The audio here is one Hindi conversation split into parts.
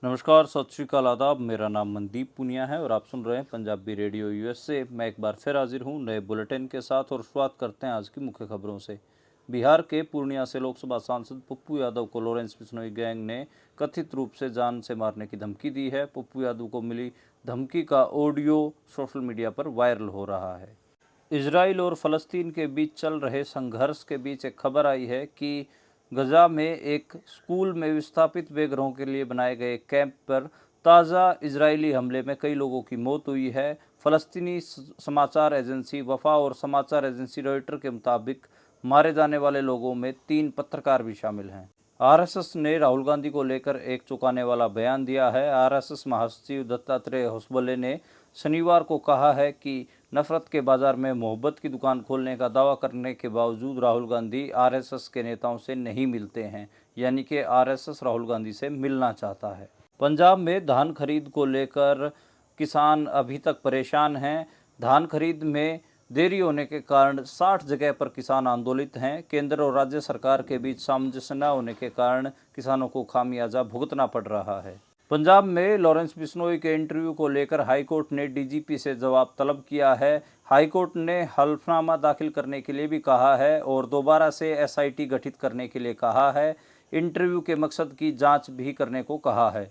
नमस्कार, सत श्री अकाल, आदाब। मेरा नाम मनदीप पुनिया है और आप सुन रहे हैं पंजाबी रेडियो यूएस से। मैं एक बार फिर हाजिर हूं नए बुलेटिन के साथ और शुरुआत करते हैं आज की मुख्य खबरों से। बिहार के पूर्णिया से लोकसभा सांसद पप्पू यादव को लॉरेंस बिश्नोई गैंग ने कथित रूप से जान से मारने की धमकी दी है। पप्पू यादव को मिली धमकी का ऑडियो सोशल मीडिया पर वायरल हो रहा है। इजराइल और फ़लस्तीन के बीच चल रहे संघर्ष के बीच एक खबर आई है कि गजा में एक स्कूल में विस्थापित बेघरों के लिए बनाए गए कैंप पर ताज़ा इजरायली हमले में कई लोगों की मौत हुई है। फ़लस्तीनी समाचार एजेंसी वफा और समाचार एजेंसी रॉयटर के मुताबिक मारे जाने वाले लोगों में 3 पत्रकार भी शामिल हैं। आरएसएस ने राहुल गांधी को लेकर एक चौंकाने वाला बयान दिया है। आरएसएस महासचिव दत्तात्रेय होसबले ने शनिवार को कहा है कि नफरत के बाजार में मोहब्बत की दुकान खोलने का दावा करने के बावजूद राहुल गांधी आरएसएस के नेताओं से नहीं मिलते हैं, यानी कि आरएसएस राहुल गांधी से मिलना चाहता है। पंजाब में धान खरीद को लेकर किसान अभी तक परेशान हैं। धान खरीद में देरी होने के कारण 60 जगह पर किसान आंदोलित हैं। केंद्र और राज्य सरकार के बीच सामंजस्य न होने के कारण किसानों को खामियाजा भुगतना पड़ रहा है। पंजाब में लॉरेंस बिश्नोई के इंटरव्यू को लेकर हाईकोर्ट ने डीजीपी से जवाब तलब किया है। हाईकोर्ट ने हल्फनामा दाखिल करने के लिए भी कहा है और दोबारा से एसआईटी गठित करने के लिए कहा है। इंटरव्यू के मकसद की जांच भी करने को कहा है।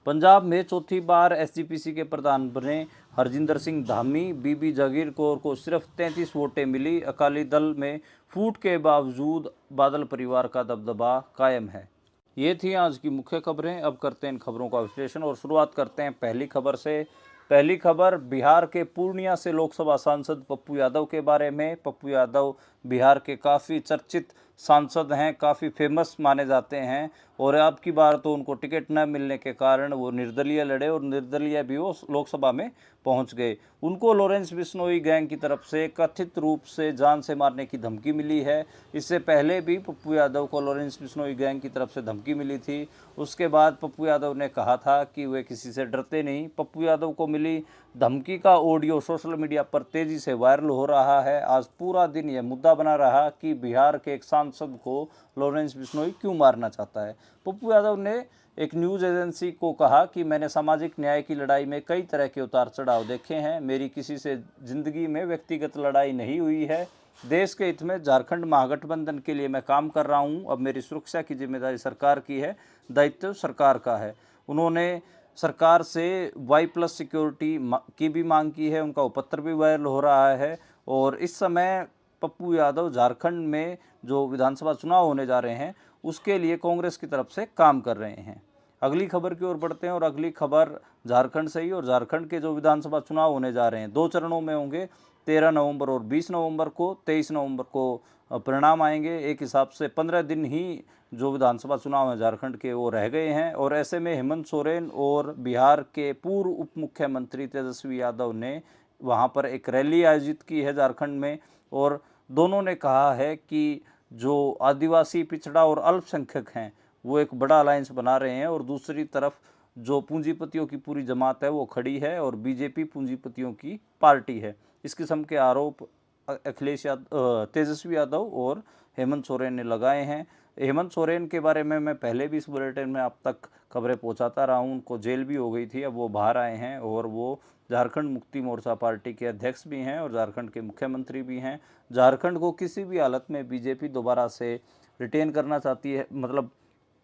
पंजाब में चौथी बार एसजीपीसी के प्रधान बने हरजिंदर सिंह धामी। बीबी जागीर कौर को सिर्फ 33 वोटें मिली। अकाली दल में फूट के बावजूद बादल परिवार का दबदबा कायम है। ये थी आज की मुख्य खबरें। अब करते हैं इन खबरों का विश्लेषण और शुरुआत करते हैं पहली खबर से। पहली खबर बिहार के पूर्णिया से लोकसभा सांसद पप्पू यादव के बारे में। पप्पू यादव बिहार के काफ़ी चर्चित सांसद हैं, काफ़ी फेमस माने जाते हैं और अब की बार तो उनको टिकट न मिलने के कारण वो निर्दलीय लड़े और निर्दलीय भी वो लोकसभा में पहुंच गए। उनको लॉरेंस बिश्नोई गैंग की तरफ से कथित रूप से जान से मारने की धमकी मिली है। इससे पहले भी पप्पू यादव को लॉरेंस बिश्नोई गैंग की तरफ से धमकी मिली थी। उसके बाद पप्पू यादव ने कहा था कि वे किसी से डरते नहीं। पप्पू यादव को मिली धमकी का ऑडियो सोशल मीडिया पर तेज़ी से वायरल हो रहा है। आज पूरा दिन यह मुद्दा बना रहा कि बिहार के एक सांसद को लॉरेंस बिश्नोई क्यों मारना चाहता है। पप्पू यादव ने एक न्यूज़ एजेंसी को कहा कि मैंने सामाजिक न्याय की लड़ाई में कई तरह के उतार चढ़ाव देखे हैं। मेरी किसी से जिंदगी में व्यक्तिगत लड़ाई नहीं हुई है। देश के हित में झारखंड महागठबंधन के लिए मैं काम कर रहा हूं। अब मेरी सुरक्षा की जिम्मेदारी सरकार की है, दायित्व सरकार का है। उन्होंने सरकार से Y+ सिक्योरिटी की भी मांग की है। उनका पत्र भी वायरल हो रहा है और इस समय पप्पू यादव झारखंड में जो विधानसभा चुनाव होने जा रहे हैं उसके लिए कांग्रेस की तरफ से काम कर रहे हैं। अगली खबर की ओर बढ़ते हैं और अगली खबर झारखंड से ही। और झारखंड के जो विधानसभा चुनाव होने जा रहे हैं 2 चरणों में होंगे, 13 नवंबर और 20 नवंबर को। 23 नवंबर को परिणाम आएंगे। एक हिसाब से 15 दिन ही जो विधानसभा चुनाव हैं झारखंड के वो रह गए हैं और ऐसे में हेमंत सोरेन और बिहार के पूर्व उप मुख्यमंत्री तेजस्वी यादव ने वहाँ पर एक रैली आयोजित की है झारखंड में और दोनों ने कहा है कि जो आदिवासी, पिछड़ा और अल्पसंख्यक हैं वो एक बड़ा अलायंस बना रहे हैं और दूसरी तरफ जो पूंजीपतियों की पूरी जमात है वो खड़ी है और बीजेपी पूंजीपतियों की पार्टी है। इस किस्म के आरोप अखिलेश यादव, तेजस्वी यादव और हेमंत सोरेन ने लगाए हैं। हेमंत सोरेन के बारे में मैं पहले भी इस बुलेटिन में आप तक खबरें पहुंचाता रहा हूं। उनको जेल भी हो गई थी, अब वो बाहर आए हैं और वो झारखंड मुक्ति मोर्चा पार्टी के अध्यक्ष भी हैं और झारखंड के मुख्यमंत्री भी हैं। झारखंड को किसी भी हालत में बीजेपी दोबारा से रिटेन करना चाहती है, मतलब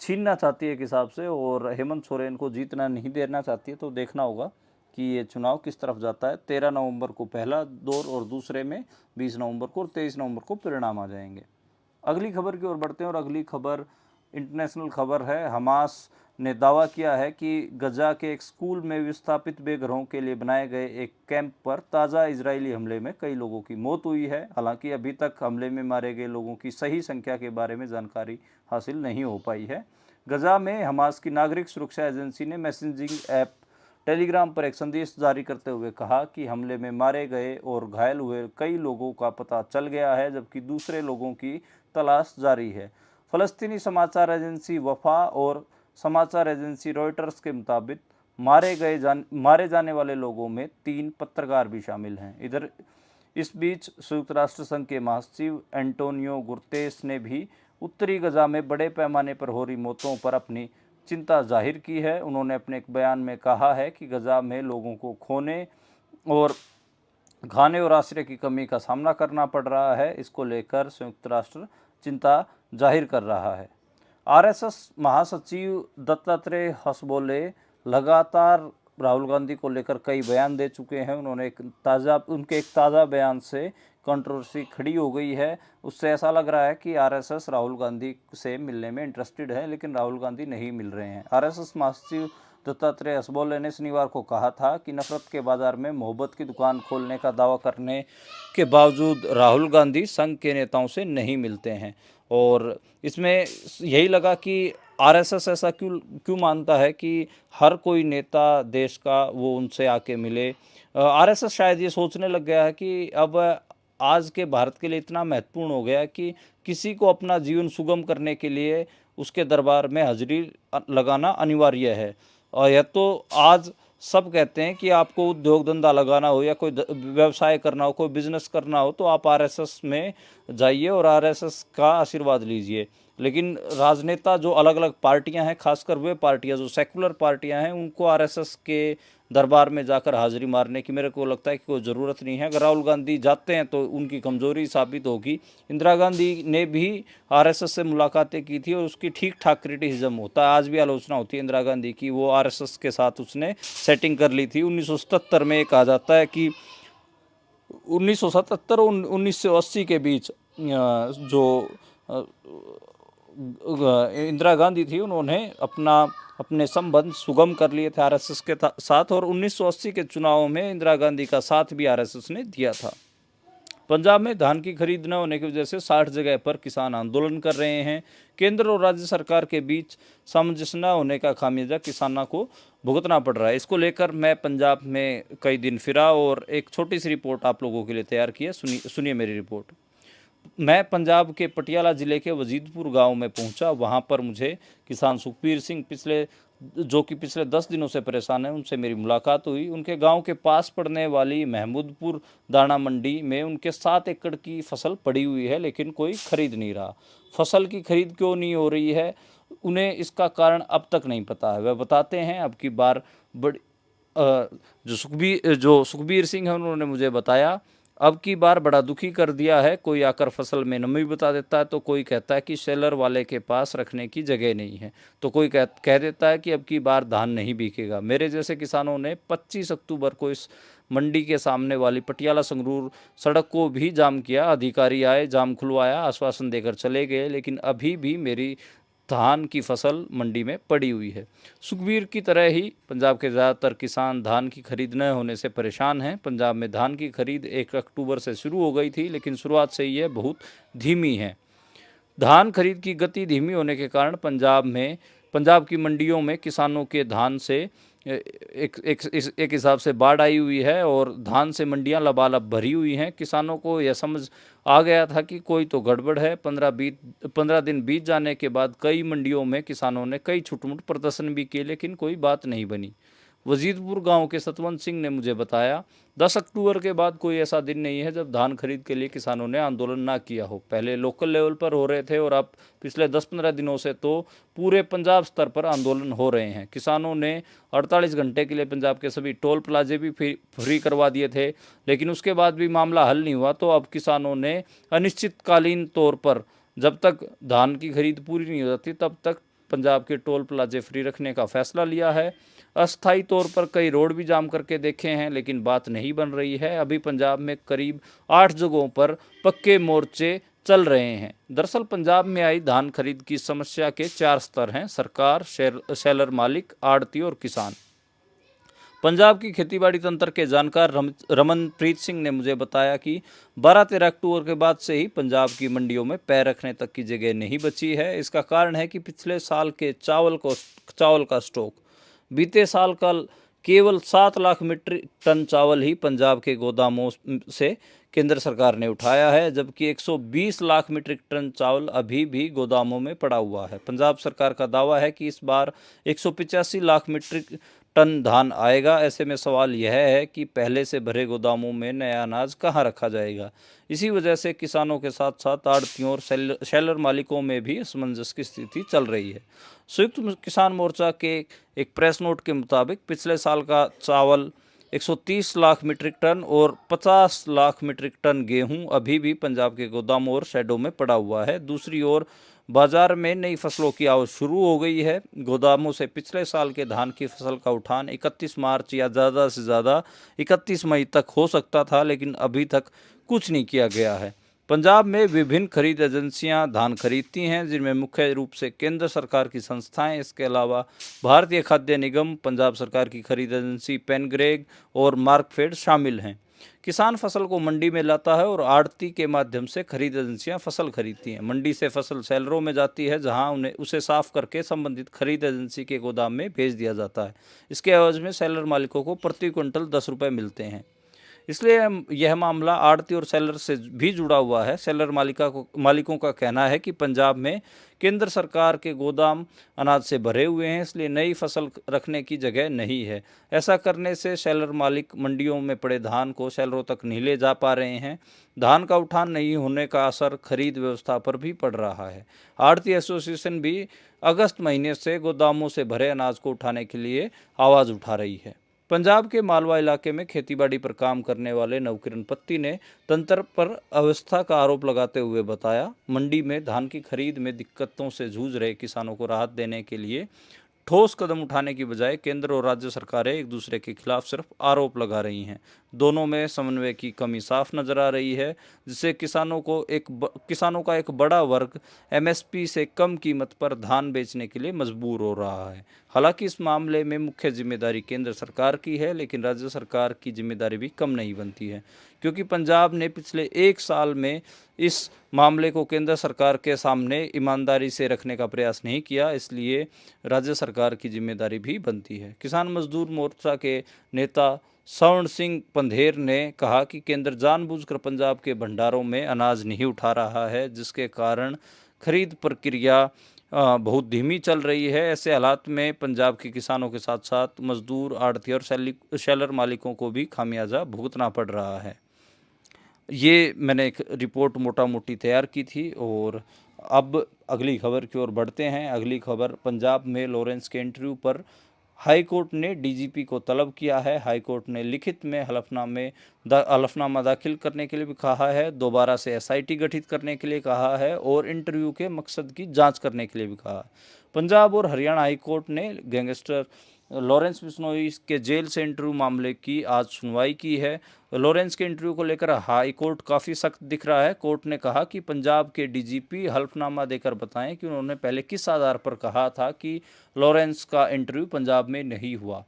छीनना चाहती है एक हिसाब से, और हेमंत सोरेन को जीतना नहीं देना चाहती है। तो देखना होगा कि ये चुनाव किस तरफ जाता है। 13 नवंबर को पहला दौर और दूसरे में 20 नवंबर को और 23 नवंबर को परिणाम आ जाएंगे। अगली खबर की ओर बढ़ते हैं और अगली खबर इंटरनेशनल खबर है। हमास ने दावा किया है कि गजा के एक स्कूल में विस्थापित बेघरों के लिए बनाए गए एक कैंप पर ताज़ा इजरायली हमले में कई लोगों की मौत हुई है। हालांकि अभी तक हमले में मारे गए लोगों की सही संख्या के बारे में जानकारी हासिल नहीं हो पाई है। गजा में हमास की नागरिक सुरक्षा एजेंसी ने मैसेजिंग ऐप टेलीग्राम पर एक संदेश जारी करते हुए कहा कि हमले में मारे गए और घायल हुए कई लोगों का पता चल गया है, जबकि दूसरे लोगों की तलाश जारी है। फ़लस्तीनी समाचार एजेंसी वफा और समाचार एजेंसी रॉयटर्स के मुताबिक मारे जाने वाले लोगों में 3 पत्रकार भी शामिल हैं। इधर इस बीच संयुक्त राष्ट्र संघ के महासचिव एंटोनियो गुतेरेस ने भी उत्तरी गजा में बड़े पैमाने पर हो रही मौतों पर अपनी चिंता जाहिर की है। उन्होंने अपने एक बयान में कहा है कि गजा में लोगों को खाने और आश्रय की कमी का सामना करना पड़ रहा है। इसको लेकर संयुक्त राष्ट्र चिंता जाहिर कर रहा है। आरएसएस महासचिव दत्तात्रेय हसबोले लगातार राहुल गांधी को लेकर कई बयान दे चुके हैं। उनके एक ताज़ा बयान से कंट्रोवर्सी खड़ी हो गई है। उससे ऐसा लग रहा है कि आरएसएस राहुल गांधी से मिलने में इंटरेस्टेड है, लेकिन राहुल गांधी नहीं मिल रहे हैं। आरएसएस महासचिव दत्तात्रेय हसबोले ने शनिवार को कहा था कि नफरत के बाजार में मोहब्बत की दुकान खोलने का दावा करने के बावजूद राहुल गांधी संघ के नेताओं से नहीं मिलते हैं। और इसमें यही लगा कि आरएसएस ऐसा क्यों मानता है कि हर कोई नेता देश का वो उनसे आके मिले। आरएसएस शायद ये सोचने लग गया है कि अब आज के भारत के लिए इतना महत्वपूर्ण हो गया कि किसी को अपना जीवन सुगम करने के लिए उसके दरबार में हाजिरी लगाना अनिवार्य है। और यह तो आज सब कहते हैं कि आपको उद्योग धंधा लगाना हो या कोई व्यवसाय करना हो, कोई बिजनेस करना हो, तो आप आरएसएस में जाइए और आरएसएस का आशीर्वाद लीजिए। लेकिन राजनेता जो अलग अलग पार्टियां हैं, खासकर वे पार्टियां जो सेकुलर पार्टियां हैं, उनको आरएसएस के दरबार में जाकर हाजिरी मारने की मेरे को लगता है कि कोई ज़रूरत नहीं है। अगर राहुल गांधी जाते हैं तो उनकी कमज़ोरी साबित होगी। इंदिरा गांधी ने भी आरएसएस से मुलाकातें की थी और उसकी ठीक ठाक क्रिटिसिज्म होता है। आज भी आलोचना होती है इंदिरा गांधी की, वो आरएसएस के साथ उसने सेटिंग कर ली थी। 1977 में कहा जाता है कि 1977 और 1980 के बीच जो इंदिरा गांधी थी, उन्होंने अपने संबंध सुगम कर लिए थे आरएसएस के साथ, और 1980 के चुनावों में इंदिरा गांधी का साथ भी आरएसएस ने दिया था। पंजाब में धान की खरीद न होने की वजह से 60 जगह पर किसान आंदोलन कर रहे हैं। केंद्र और राज्य सरकार के बीच सामंजस्य न होने का खामियाजा किसानों को भुगतना पड़ रहा है। इसको लेकर मैं पंजाब में कई दिन फिरा और एक छोटी सी रिपोर्ट आप लोगों के लिए तैयार की है। सुनिए मेरी रिपोर्ट। मैं पंजाब के पटियाला ज़िले के वजीदपुर गांव में पहुंचा। वहां पर मुझे किसान सुखबीर सिंह जो कि पिछले 10 दिनों से परेशान हैं, उनसे मेरी मुलाकात हुई। उनके गांव के पास पड़ने वाली महमूदपुर दाना मंडी में उनके 7 एकड़ की फसल पड़ी हुई है, लेकिन कोई खरीद नहीं रहा। फसल की खरीद क्यों नहीं हो रही है, उन्हें इसका कारण अब तक नहीं पता है। वह बताते हैं अब की बार जो सुखबीर सिंह है, उन्होंने मुझे बताया अब की बार बड़ा दुखी कर दिया है। कोई आकर फसल में नमी बता देता है, तो कोई कहता है कि सेलर वाले के पास रखने की जगह नहीं है, तो कोई कह देता है कि अब की बार धान नहीं बिकेगा। मेरे जैसे किसानों ने 25 अक्टूबर को इस मंडी के सामने वाली पटियाला संगरूर सड़क को भी जाम किया। अधिकारी आए, जाम खुलवाया, आश्वासन देकर चले गए, लेकिन अभी भी मेरी धान की फसल मंडी में पड़ी हुई है। सुखबीर की तरह ही पंजाब के ज़्यादातर किसान धान की खरीद न होने से परेशान हैं। पंजाब में धान की खरीद 1 अक्टूबर से शुरू हो गई थी, लेकिन शुरुआत से ही यह बहुत धीमी है। धान खरीद की गति धीमी होने के कारण पंजाब की मंडियों में किसानों के धान से एक हिसाब से बाढ़ आई हुई है और धान से मंडियां लबालब भरी हुई हैं। किसानों को यह समझ आ गया था कि कोई तो गड़बड़ है। 15 दिन बीत जाने के बाद कई मंडियों में किसानों ने कई छुटमुट प्रदर्शन भी किए, लेकिन कोई बात नहीं बनी। वजीदपुर गांव के सतवंत सिंह ने मुझे बताया 10 अक्टूबर के बाद कोई ऐसा दिन नहीं है जब धान खरीद के लिए किसानों ने आंदोलन ना किया हो। पहले लोकल लेवल पर हो रहे थे और अब पिछले 10-15 दिनों से तो पूरे पंजाब स्तर पर आंदोलन हो रहे हैं। किसानों ने 48 घंटे के लिए पंजाब के सभी टोल प्लाजे भी फ्री करवा दिए थे, लेकिन उसके बाद भी मामला हल नहीं हुआ। तो अब किसानों ने अनिश्चितकालीन तौर पर, जब तक धान की खरीद पूरी नहीं हो जाती, तब तक पंजाब के टोल प्लाजे फ्री रखने का फैसला लिया है। अस्थायी तौर पर कई रोड भी जाम करके देखे हैं, लेकिन बात नहीं बन रही है। अभी पंजाब में करीब 8 जगहों पर पक्के मोर्चे चल रहे हैं। दरअसल पंजाब में आई धान खरीद की समस्या के 4 स्तर हैं: सरकार, सेलर मालिक, आड़ती और किसान। पंजाब की खेतीबाड़ी तंत्र के जानकार रमनप्रीत सिंह ने मुझे बताया कि 12-13 अक्टूबर के बाद से ही पंजाब की मंडियों में पैर रखने तक की जगह नहीं बची है। इसका कारण है कि पिछले साल के चावल का स्टॉक बीते साल का केवल 7 लाख मीट्रिक टन चावल ही पंजाब के गोदामों से केंद्र सरकार ने उठाया है, जबकि 120 लाख मीट्रिक टन चावल अभी भी गोदामों में पड़ा हुआ है। पंजाब सरकार का दावा है कि इस बार 185 लाख मीट्रिक टन धान आएगा। ऐसे में सवाल यह है कि पहले से भरे गोदामों में नया अनाज कहां रखा जाएगा। इसी वजह से किसानों के साथ साथ आढ़तियों और शेलर मालिकों में भी असमंजस की स्थिति चल रही है। संयुक्त किसान मोर्चा के एक प्रेस नोट के मुताबिक पिछले साल का चावल 130 लाख मीट्रिक टन और 50 लाख मीट्रिक टन गेहूं अभी भी पंजाब के गोदामों और शेडों में पड़ा हुआ है। दूसरी ओर बाजार में नई फसलों की आवक शुरू हो गई है। गोदामों से पिछले साल के धान की फसल का उठान 31 मार्च या ज़्यादा से ज़्यादा 31 मई तक हो सकता था, लेकिन अभी तक कुछ नहीं किया गया है। पंजाब में विभिन्न खरीद एजेंसियां धान खरीदती हैं, जिनमें मुख्य रूप से केंद्र सरकार की संस्थाएं, इसके अलावा भारतीय खाद्य निगम, पंजाब सरकार की खरीद एजेंसी पेनग्रेग और मार्कफेड शामिल हैं। किसान फसल को मंडी में लाता है और आड़ती के माध्यम से खरीद एजेंसियां फसल खरीदती हैं। मंडी से फसल सेलरों में जाती है, जहां उसे साफ करके संबंधित खरीद एजेंसी के गोदाम में भेज दिया जाता है। इसके एवज में सेलर मालिकों को प्रति क्विंटल 10 रुपये मिलते हैं। इसलिए यह मामला आड़ती और सेलर से भी जुड़ा हुआ है। सेलर मालिकों का कहना है कि पंजाब में केंद्र सरकार के गोदाम अनाज से भरे हुए हैं, इसलिए नई फसल रखने की जगह नहीं है। ऐसा करने से सेलर मालिक मंडियों में पड़े धान को सेलरों तक नहीं ले जा पा रहे हैं। धान का उठान नहीं होने का असर खरीद व्यवस्था पर भी पड़ रहा है। आड़ती एसोसिएशन भी अगस्त महीने से गोदामों से भरे अनाज को उठाने के लिए आवाज़ उठा रही है। पंजाब के मालवा इलाके में खेतीबाड़ी पर काम करने वाले नवकिरण पत्ती ने तंत्र पर अव्यवस्था का आरोप लगाते हुए बताया, मंडी में धान की खरीद में दिक्कतों से जूझ रहे किसानों को राहत देने के लिए ठोस कदम उठाने की बजाय केंद्र और राज्य सरकारें एक दूसरे के खिलाफ सिर्फ आरोप लगा रही हैं। दोनों में समन्वय की कमी साफ नजर आ रही है, जिससे किसानों का एक बड़ा वर्ग एमएसपी से कम कीमत पर धान बेचने के लिए मजबूर हो रहा है। हालांकि इस मामले में मुख्य जिम्मेदारी केंद्र सरकार की है, लेकिन राज्य सरकार की जिम्मेदारी भी कम नहीं बनती है, क्योंकि पंजाब ने पिछले 1 साल में इस मामले को केंद्र सरकार के सामने ईमानदारी से रखने का प्रयास नहीं किया। इसलिए राज्य सरकार की जिम्मेदारी भी बनती है। किसान मजदूर मोर्चा के नेता स्वर्ण सिंह पंधेर ने कहा कि केंद्र जानबूझकर पंजाब के भंडारों में अनाज नहीं उठा रहा है, जिसके कारण खरीद प्रक्रिया बहुत धीमी चल रही है। ऐसे हालात में पंजाब के किसानों के साथ साथ मजदूर, आड़ती और शेलर मालिकों को भी खामियाजा भुगतना पड़ रहा है। ये मैंने एक रिपोर्ट मोटा मोटी तैयार की थी और अब अगली खबर की ओर बढ़ते हैं। अगली खबर, पंजाब में लॉरेंस के इंटरव्यू पर हाई कोर्ट ने डीजीपी को तलब किया है। हाई कोर्ट ने लिखित में हलफनामा दाखिल करने के लिए भी कहा है, दोबारा से एसआईटी गठित करने के लिए कहा है और इंटरव्यू के मकसद की जांच करने के लिए भी कहा। पंजाब और हरियाणा हाई कोर्ट ने गैंगस्टर लॉरेंस बिश्नोई के जेल से इंटरव्यू मामले की आज सुनवाई की है। लॉरेंस के इंटरव्यू को लेकर हाई कोर्ट काफ़ी सख्त दिख रहा है। कोर्ट ने कहा कि पंजाब के डीजीपी हल्फनामा देकर बताएं कि उन्होंने पहले किस आधार पर कहा था कि लॉरेंस का इंटरव्यू पंजाब में नहीं हुआ।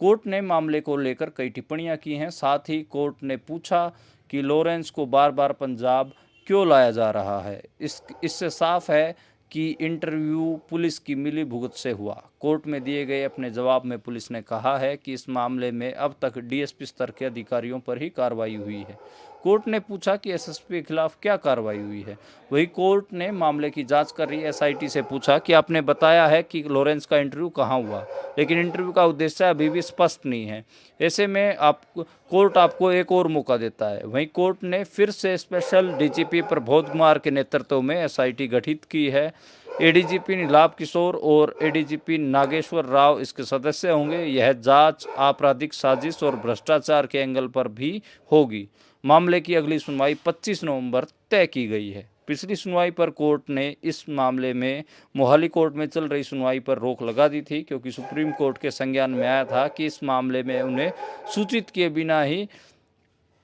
कोर्ट ने मामले को लेकर कई टिप्पणियां की हैं। साथ ही कोर्ट ने पूछा कि लॉरेंस को बार बार पंजाब क्यों लाया जा रहा है। इससे साफ है कि इंटरव्यू पुलिस की मिलीभुगत से हुआ। कोर्ट में दिए गए अपने जवाब में पुलिस ने कहा है कि इस मामले में अब तक डीएसपी स्तर के अधिकारियों पर ही कार्रवाई हुई है। कोर्ट ने पूछा कि एसएसपी के खिलाफ क्या कार्रवाई हुई है। वही कोर्ट ने मामले की जांच कर रही एसआईटी से पूछा कि आपने बताया है कि लॉरेंस का इंटरव्यू कहाँ हुआ, लेकिन इंटरव्यू का उद्देश्य अभी भी स्पष्ट नहीं है। ऐसे में कोर्ट आपको एक और मौका देता है। वहीं कोर्ट ने फिर से स्पेशल डीजीपी प्रबोध कुमार के नेतृत्व में एसआईटी गठित की है। एडीजीपी नीलाभ किशोर और एडीजीपी नागेश्वर राव इसके सदस्य होंगे। यह जांच आपराधिक साजिश और भ्रष्टाचार के एंगल पर भी होगी। मामले की अगली सुनवाई 25 नवंबर तय की गई है। पिछली सुनवाई पर कोर्ट ने इस मामले में मोहाली कोर्ट में चल रही सुनवाई पर रोक लगा दी थी, क्योंकि सुप्रीम कोर्ट के संज्ञान में आया था कि इस मामले में उन्हें सूचित किए बिना ही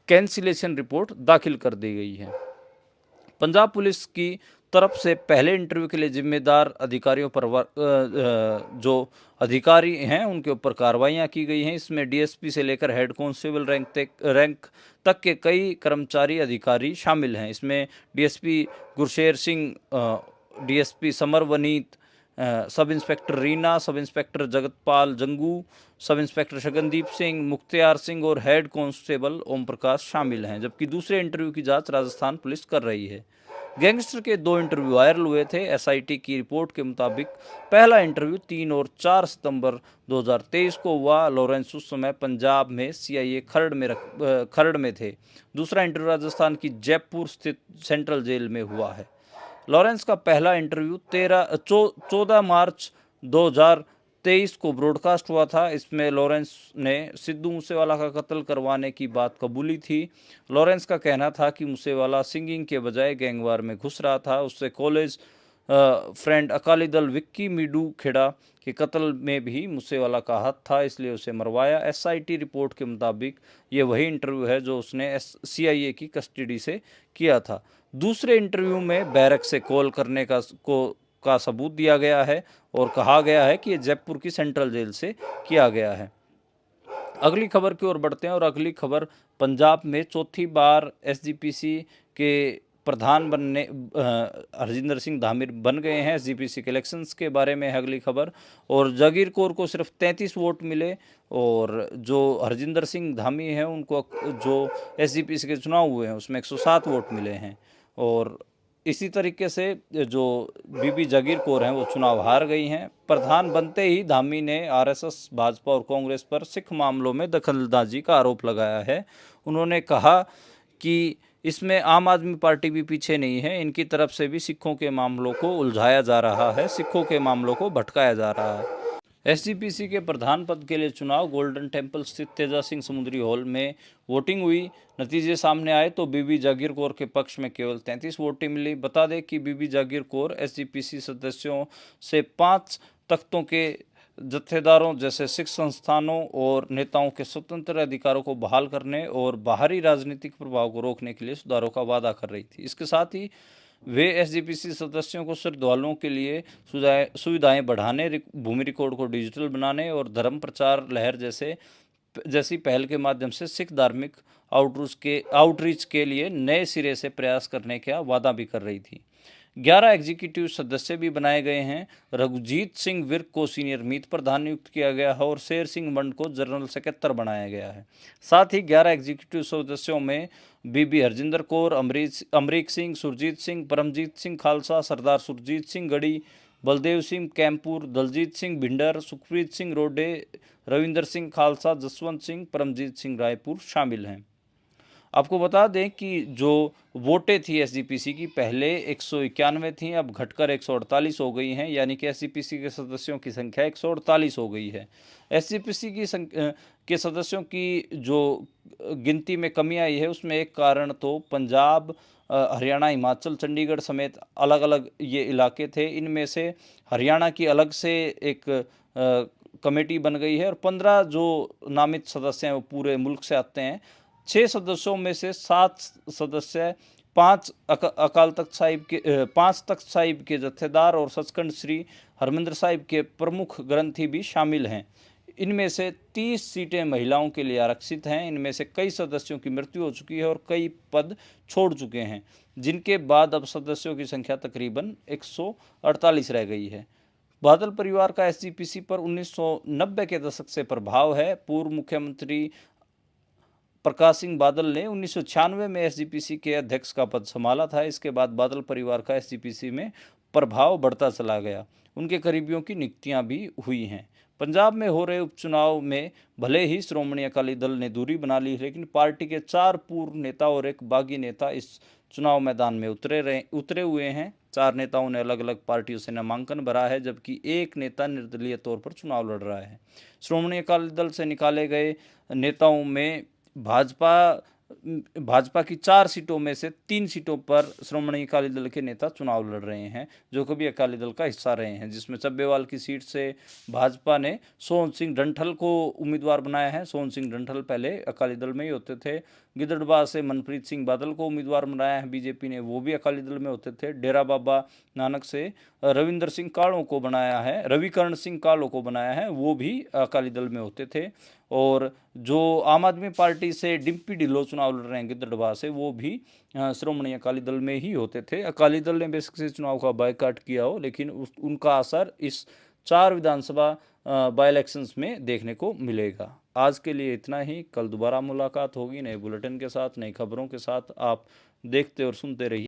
कैंसिलेशन रिपोर्ट दाखिल कर दी गई है। पंजाब पुलिस की तरफ से पहले इंटरव्यू के लिए जिम्मेदार अधिकारियों पर जो अधिकारी हैं उनके ऊपर कार्रवाइयां की गई हैं। इसमें डीएसपी से लेकर हेड कांस्टेबल रैंक तक के कई कर्मचारी अधिकारी शामिल हैं। इसमें DSP Gursher Singh, DSP Samarvneet, sub inspector Reena, sub inspector Jagatpal Jangu, sub inspector Shagandeep Singh, Mukhtiar Singh और हेड कांस्टेबल ओम प्रकाश शामिल हैं। जबकि दूसरे इंटरव्यू की जांच राजस्थान पुलिस कर रही है। गैंगस्टर के 2 इंटरव्यू वायरल हुए थे। एसआईटी की रिपोर्ट के मुताबिक पहला इंटरव्यू 3 और 4 सितंबर 2023 को हुआ। लॉरेंस उस समय पंजाब में सीआईए खरड़ में थे। दूसरा इंटरव्यू राजस्थान की जयपुर स्थित सेंट्रल जेल में हुआ है। लॉरेंस का पहला इंटरव्यू 14 मार्च 2023 को ब्रॉडकास्ट हुआ था। इसमें लॉरेंस ने सिद्धू मूसेवाला का कत्ल करवाने की बात कबूली थी। लॉरेंस का कहना था कि मूसेवाला सिंगिंग के बजाय गैंगवार में घुस रहा था। उससे कॉलेज फ्रेंड अकाली दल विक्की मीडू खेड़ा के कत्ल में भी मूसेवाला का हाथ था, इसलिए उसे मरवाया। एसआईटी रिपोर्ट के मुताबिक ये वही इंटरव्यू है जो उसने सीआईए की कस्टडी से किया था। दूसरे इंटरव्यू में बैरक से कॉल करने का सबूत दिया गया है और कहा गया है कि ये जयपुर की सेंट्रल जेल से किया गया है। अगली खबर की ओर बढ़ते हैं और अगली खबर पंजाब में चौथी बार एसजीपीसी के प्रधान बनने हरजिंदर सिंह धामी बन गए हैं। एसजीपीसी के इलेक्शंस के बारे में है अगली खबर। और जागीर कौर को सिर्फ 33 वोट मिले और जो हरजिंदर सिंह धामी हैं उनको जो एसजीपीसी के चुनाव हुए हैं उसमें 107 वोट मिले हैं। और इसी तरीके से जो बीबी जागीर कौर हैं वो चुनाव हार गई हैं। प्रधान बनते ही धामी ने आरएसएस, भाजपा और कांग्रेस पर सिख मामलों में दखलंदाजी का आरोप लगाया है। उन्होंने कहा कि इसमें आम आदमी पार्टी भी पीछे नहीं है, इनकी तरफ से भी सिखों के मामलों को उलझाया जा रहा है, सिखों के मामलों को भटकाया जा रहा है। एसजीपीसी के प्रधान पद के लिए चुनाव गोल्डन टेम्पल स्थित तेजा सिंह समुद्री हॉल में वोटिंग हुई। नतीजे सामने आए तो बीबी जागीर कौर के पक्ष में केवल 33 वोटें मिली। बता दें कि बीबी जागीर कौर एसजीपीसी सदस्यों से 5 तख्तों के जत्थेदारों जैसे सिख संस्थानों और नेताओं के स्वतंत्र अधिकारों को बहाल करने और बाहरी राजनीतिक प्रभाव को रोकने के लिए सुधारों का वादा कर रही थी। इसके साथ ही वे एसजीपीसी सदस्यों को श्रद्धालुओं के लिए सुविधाएं बढ़ाने, भूमि रिकॉर्ड को डिजिटल बनाने और धर्म प्रचार लहर जैसी पहल के माध्यम से सिख धार्मिक आउटरीच के लिए नए सिरे से प्रयास करने का वादा भी कर रही थी। 11 एग्जीक्यूटिव सदस्य भी बनाए गए हैं। रघुजीत सिंह विर्क को सीनियर मीत प्रधान नियुक्त किया गया है और शेर सिंह मंड को जनरल सेक्रेटरी बनाया गया है। साथ ही 11 एग्जीक्यूटिव सदस्यों में बीबी हरजिंदर कौर, अमरीक सिंह, सुरजीत सिंह, परमजीत सिंह खालसा, सरदार सुरजीत सिंह गढ़ी, बलदेव सिंह कैंपुर, दलजीत सिंह भिंडर, सुखप्रीत सिंह रोडे, रविंदर सिंह खालसा, जसवंत सिंह, परमजीत सिंह रायपुर शामिल हैं। आपको बता दें कि जो वोटें थी एसजीपीसी की पहले 191 थी, अब घटकर 148 हो गई हैं, यानी कि एसजीपीसी के सदस्यों की संख्या 148 हो गई है। एसजीपीसी के सदस्यों की जो गिनती में कमी आई है उसमें एक कारण तो पंजाब, हरियाणा, हिमाचल, चंडीगढ़ समेत अलग अलग ये इलाके थे। इनमें से हरियाणा की अलग से एक कमेटी बन गई है और 15 जो नामित सदस्य हैं वो पूरे मुल्क से आते हैं। 6 सदस्यों में से 7 सदस्य 5 तख्त साहिब के जत्थेदार और सचखंड श्री हरमंदिर साहिब के प्रमुख ग्रंथी भी शामिल हैं। इनमें से 30 सीटें महिलाओं के लिए आरक्षित हैं। इनमें से कई सदस्यों की मृत्यु हो चुकी है और कई पद छोड़ चुके हैं, जिनके बाद अब सदस्यों की संख्या तकरीबन 148 रह गई है। बादल परिवार का एसजीपीसी पर 1990 के दशक से प्रभाव है। पूर्व मुख्यमंत्री प्रकाश सिंह बादल ने 1996 में एसजीपीसी के अध्यक्ष का पद संभाला था। इसके बाद बादल परिवार का एसजीपीसी में प्रभाव बढ़ता चला गया। उनके करीबियों की नियुक्तियां भी हुई हैं। पंजाब में हो रहे उपचुनाव में भले ही श्रोमणी अकाली दल ने दूरी बना ली, लेकिन पार्टी के 4 पूर्व नेता और एक बागी नेता इस चुनाव मैदान में उतरे हुए हैं। 4 नेताओं ने अलग अलग पार्टियों से नामांकन भरा है, जबकि एक नेता निर्दलीय तौर पर चुनाव लड़ रहा है। श्रोमणी अकाली दल से निकाले गए नेताओं में भाजपा की 4 सीटों में से 3 सीटों पर श्रोमणी अकाली दल के नेता चुनाव लड़ रहे हैं, जो कभी अकाली दल का हिस्सा रहे हैं, जिसमें चब्बेवाल की सीट से भाजपा ने सोहन सिंह डंठल को उम्मीदवार बनाया है। सोहन सिंह डंठल पहले अकाली दल में ही होते थे। गिदड़बाह से मनप्रीत सिंह बादल को उम्मीदवार बनाया है बीजेपी ने, वो भी अकाली दल में होते थे। डेरा बाबा नानक से रविकर्ण सिंह कालों को बनाया है, वो भी अकाली दल में होते थे। और जो आम आदमी पार्टी से डिम्पी ढिल्लों चुनाव लड़ रहे हैं गिद्धड़बाह से, वो भी श्रोमणी अकाली दल में ही होते थे। अकाली दल ने बेशक से चुनाव का बायकॉट किया हो, लेकिन उनका असर इस 4 विधानसभा बाई इलेक्शंस में देखने को मिलेगा। आज के लिए इतना ही। कल दोबारा मुलाकात होगी नए बुलेटिन के साथ, नई खबरों के साथ। आप देखते और सुनते रहिए